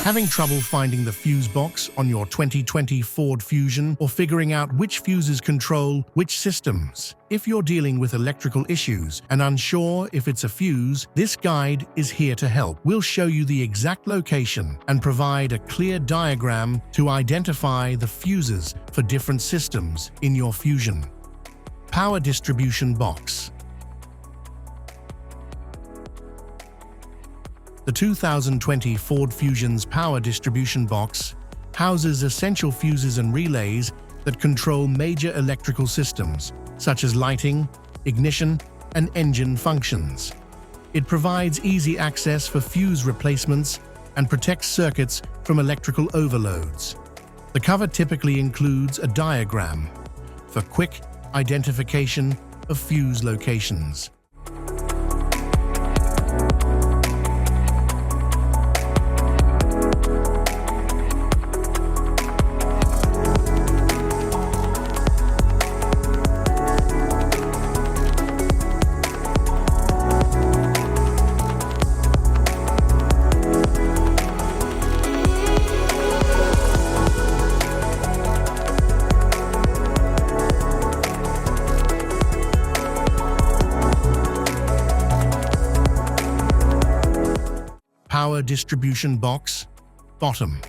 Having trouble finding the fuse box on your 2020 Ford Fusion or figuring out which fuses control which systems? If you're dealing with electrical issues and unsure if it's a fuse, this guide is here to help. We'll show you the exact location and provide a clear diagram to identify the fuses for different systems in your Fusion. Power distribution box. The 2020 Ford Fusion's power distribution box houses essential fuses and relays that control major electrical systems, such as lighting, ignition, and engine functions. It provides easy access for fuse replacements and protects circuits from electrical overloads. The cover typically includes a diagram for quick identification of fuse locations. Power distribution box, bottom.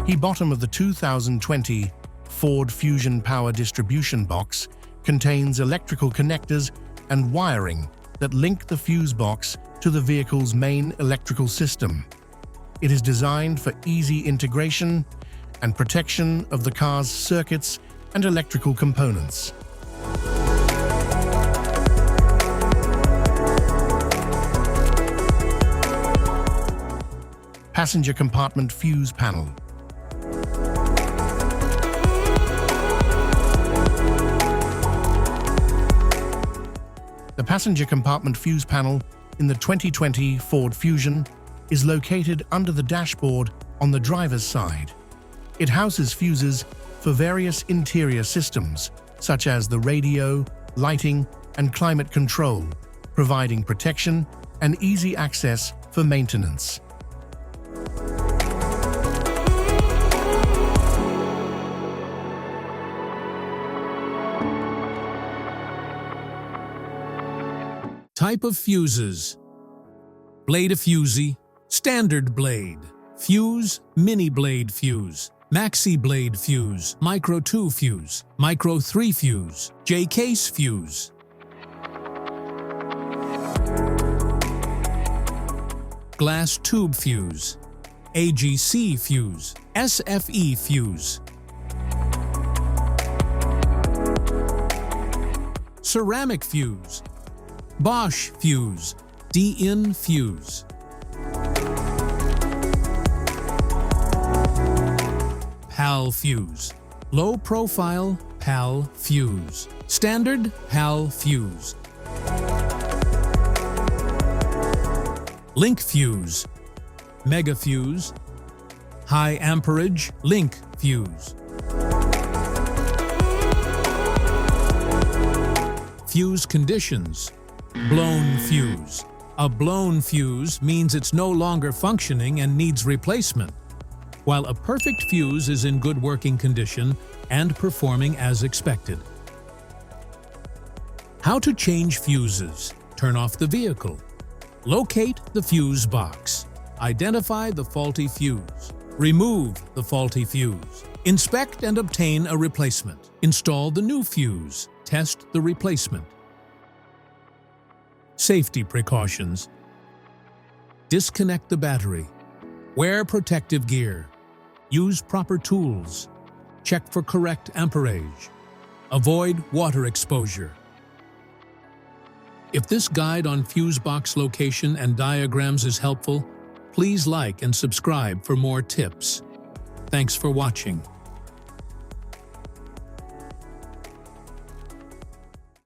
The bottom of the 2020 Ford Fusion power distribution box contains electrical connectors and wiring that link the fuse box to the vehicle's main electrical system. It is designed for easy integration and protection of the car's circuits and electrical components. Passenger compartment fuse panel. The passenger compartment fuse panel in the 2020 Ford Fusion is located under the dashboard on the driver's side. It houses fuses for various interior systems, such as the radio, lighting, and climate control, providing protection and easy access for maintenance. Type of fuses: blade of fusee, standard blade, fuse, mini blade fuse, maxi blade fuse, micro 2 fuse, micro 3 fuse, J-case fuse. Glass tube fuse, AGC fuse, SFE fuse. Ceramic fuse, Bosch fuse, DIN fuse. PAL fuse, low profile PAL fuse, standard PAL fuse. Link fuse, mega fuse, high amperage link fuse. Fuse conditions: blown fuse. A blown fuse means it's no longer functioning and needs replacement, while a perfect fuse is in good working condition and performing as expected. How to change fuses: turn off the vehicle. Locate the fuse box. Identify the faulty fuse. Remove the faulty fuse. Inspect and obtain a replacement. Install the new fuse. Test the replacement. Safety precautions: disconnect the battery. Wear protective gear. Use proper tools. Check for correct amperage. Avoid water exposure. If this guide on fuse box location and diagrams is helpful, please like and subscribe for more tips. Thanks for watching.